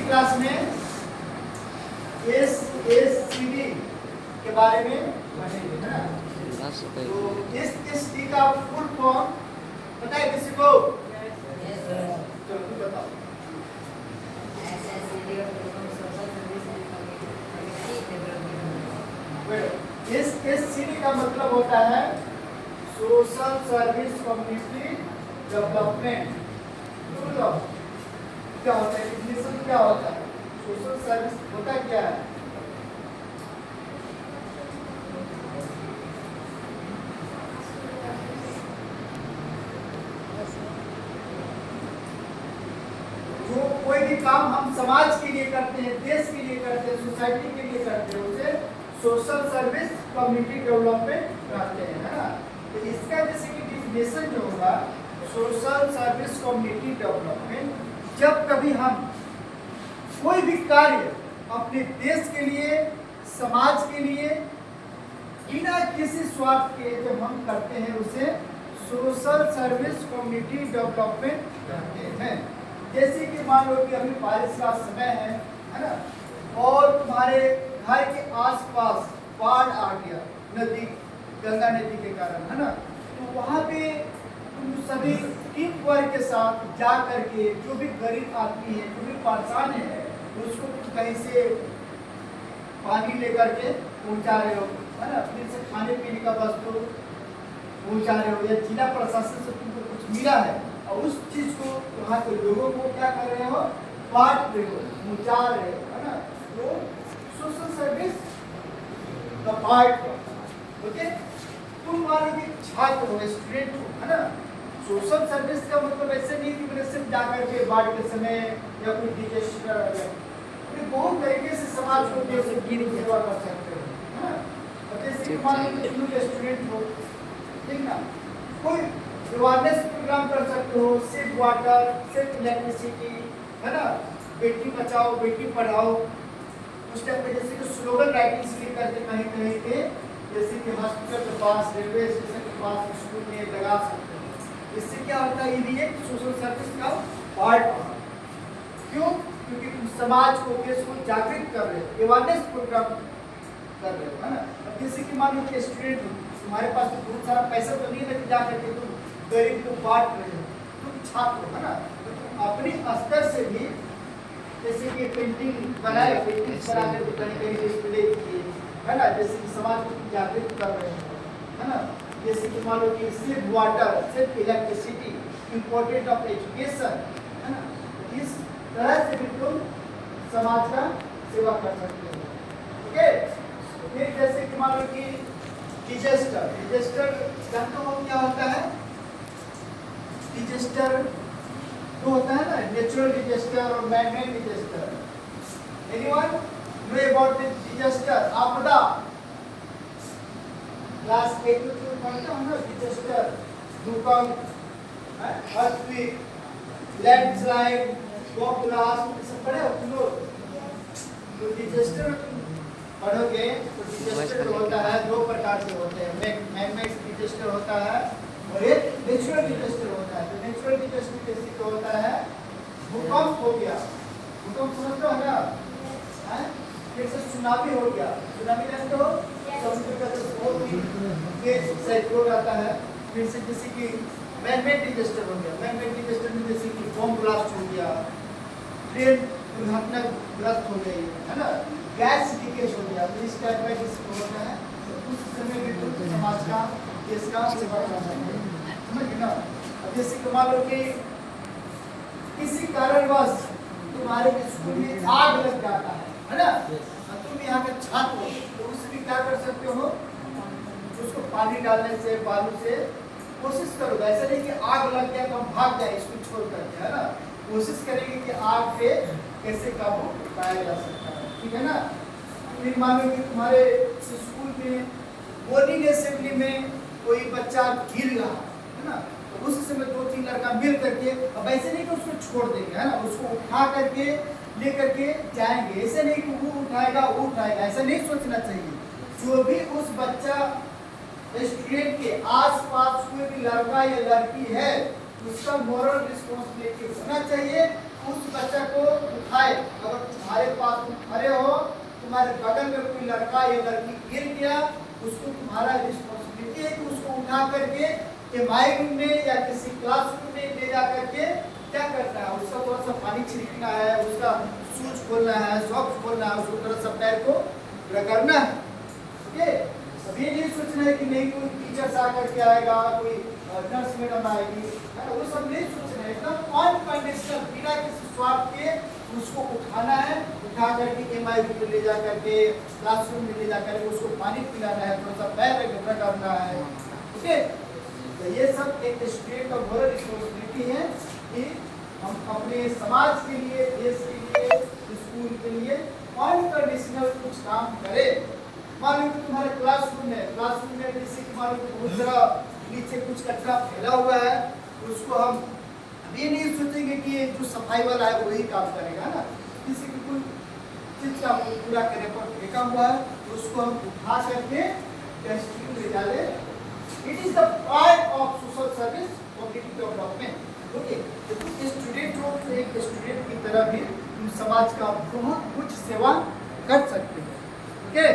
इसी क्लास में SSCD के बारे में पढ़ेंगे ना। तो SSD का फुल फॉर्म पता है किसी को? चलो तुम बताओ। SSCD का मतलब होता है सोशल सर्विस कम्युनिटी डेवलपमेंट। क्या होता है? डेफिनेशन क्या होता है? सोशल सर्विस होता क्या है? जो कोई भी काम हम समाज के लिए करते हैं, देश के लिए करते हैं, सोसाइटी के लिए करते हैं, उसे सोशल सर्विस कम्युनिटी डेवलपमेंट कहते हैं, है ना। तो इसका जैसे कि डेफिनेशन जो होगा सोशल सर्विस कम्युनिटी डेवलपमेंट, जब कभी हम कोई भी कार्य अपने देश के लिए, समाज के लिए बिना किसी स्वार्थ के जब हम करते हैं उसे सोशल सर्विस कम्युनिटी डेवलपमेंट कहते हैं। जैसे कि मान लो कि अभी बारिश का समय है ना, और तुम्हारे घर के आसपास बाढ़ आ गया, नदी, गंगा नदी के कारण, है ना। तो वहाँ पे तुम सभी टीम वर्क के साथ जा करके जो भी गरीब आदमी है, जो भी परेशान है, उसको कहीं से पानी लेकर के पहुँचा रहे हो, है ना। फिर से खाने पीने का वस्तु पहुँचा रहे हो, या जिला प्रशासन से तुमको कुछ मिला है और उस चीज को वहाँ के लोगों को क्या कर रहे हो? बांट रहे हो, पहुँचा रहे हो, है ना। तो सोशल सर्विस का पार्ट। ओके, तुम मान लो कि छात्र हो, स्टूडेंट हो, है ना। सोशल सर्विस का मतलब ऐसे नहीं कि मैंने सिर्फ जाकर के बाढ़ के समय या कोई डिजास्टर या बहुत तरीके से समाज को कैसे गिरी सेवा कर सकते हो, है ना। जैसे मान लो कि तुम स्टूडेंट हो, ठीक ना, कोई अवेयरनेस प्रोग्राम कर सकते हो, सेफ वाटर, सेफ इलेक्ट्रिसिटी, है ना, बेटी बचाओ बेटी पढ़ाओ। उस टाइम पे जैसे कि स्लोगन राइटिंग्स लिख करके कहीं कहीं पे, जैसे कि हॉस्पिटल के पास, रेलवे स्टेशन के पास, स्कूल में लगा सकते हो। इससे क्या होता है? ये भी एक सोशल सर्विस का पार्ट है। क्यों? क्योंकि तुम समाज को, देश को जागृत कर रहे हो, अवेयरनेस प्रोग्राम कर रहे हो, है ना। अब जैसे कि मान लो कि स्टूडेंट हो, तुम्हारे पास तो बहुत सारा पैसा तो नहीं है कि जा करके तुम गरीब को बांट रहे हो, तुम छात्र हो, है ना। तो तुम अपने स्तर से भी जैसे कि पेंटिंग बनाए, पेंटिंग बना कर कहीं कहीं डिस्प्ले किए, है ना। जैसे कि समाज को जागृत कर रहे हो, है ना। जैसे कि मान लो कि safe water, safe electricity, important of education, है ना। इस तरह से भी तुम समाज का सेवा कर सकते हो। ओके, फिर जैसे कि मान लो कि डिजास्टर जानते हो क्या होता है? डिजास्टर जो होता है ना, नेचुरल डिजास्टर और man made disaster. Anyone know about this disaster? आपदा क्लास 8 में तुम पढ़ते हो ना, डिजास्टर, भूकंप, अर्थक्वेक, लैंडस्लाइड, बॉम्ब ब्लास्ट, सब पढ़े हो तुम लोग? तो डिजास्टर पढ़ोगे तो डिजास्टर जो होता है दो प्रकार से होते हैं। मैन मेड डिजास्टर होता है और एक नेचुरल डिजास्टर होता है। तो नेचुरल डिजास्टर जैसे कि होता है भूकंप हो गया, भूकंप समझते हो ना, हैं? फिर से सुनामी हो गया, सुनामी जानते हो? समुद्र का जो बहुत तेज साइक्लोन आता है। फिर से जैसे कि मैन मेड डिजास्टर हो गया, मैन मेड डिजास्टर में जैसे कि बॉम्ब ब्लास्ट हो गया, ट्रेन दुर्घटनाग्रस्त हो गई, है ना, गैस लीकेज हो गया। तो इस टाइप का जिसको होता है तो उस समय भी तुम समाज का, देश का सेवा कर सकते हो, समझ गए ना। अब जैसे कि मान लो कि किसी कारणवश तुम्हारे स्कूल में आग लग जाता है ना, तुम यहाँ का छात्र हो, तो उसमें क्या कर सकते हो? उसको पानी डालने से, बालू से कोशिश करोगे। ऐसा नहीं कि आग लग गया तो हम भाग जाए इसको छोड़ करके, है ना। कोशिश करेंगे कि आग पे कैसे काबू पाया जा सकता है, ठीक है ना। फिर मान लो कि तुम्हारे स्कूल में मॉर्निंग असेंबली में कोई बच्चा गिर रहा है ना, तो उस समय 2-3 लड़का मिल करके, अब ऐसे नहीं कि उसको छोड़ देंगे, है ना, उसको उठा करके ले करके जाएंगे। ऐसे नहीं कि वो उठाएगा वो उठाएगा, ऐसा नहीं सोचना चाहिए। जो भी उस बच्चा स्टूडेंट के आसपास कोई भी लड़का या लड़की है, उसका मॉरल रिस्पॉन्सिबिलिटी होना चाहिए। उस बच्चा को उठाए, अगर तुम्हारे बगल में कोई लड़का या लड़की गिर गया, उसको तुम्हारा रिस्पॉन्सिबिलिटी है कि उसको उठा करके के माई रूम में या किसी क्लासरूम में ले जा करके क्या करना है, उसका थोड़ा सा पानी छिड़कना है, उसका शूज खोलना है, सॉक्स खोलना है, उसको थोड़ा सा पैर को रगड़ना है। ओके, अब ये नहीं सोचना है कि नहीं कोई टीचर्स आकर के आएगा, कोई नर्स मैडम आएगी, है ना, वो सब नहीं सोचना है। एकदम अनकंडीशनल बिना किसी स्वार्थ के उसको उठाना है, उठा करके एमआई रूम में ले जा करके क्लासरूम में ले जा करके उसको पानी पिलाना है, थोड़ा सा पैर रगड़ना है। ओके, तो ये सब एक स्टूडेंट का मोरल रिस्पॉन्सिबिलिटी है कि हम अपने समाज के लिए, देश के लिए, स्कूल के लिए अनकंडीशनल कुछ काम करें। मान लो कि तुम्हारे क्लासरूम में जैसे कि मान लो बहुत सारा नीचे कुछ कचरा फैला हुआ है, उसको हम ये नहीं सोचेंगे कि ये जो सफाई वाला है वही काम करेगा ना, किसी की कोई चीज का पूरा करने पर फेंका हुआ है तो उसको हम उठा करके डस्टबिन में डाले। It is the part of social service community development. Okay, तो स्टूडेंट हो तो एक स्टूडेंट की तरह भी तुम समाज का बहुत कुछ सेवा कर सकते हो। ओके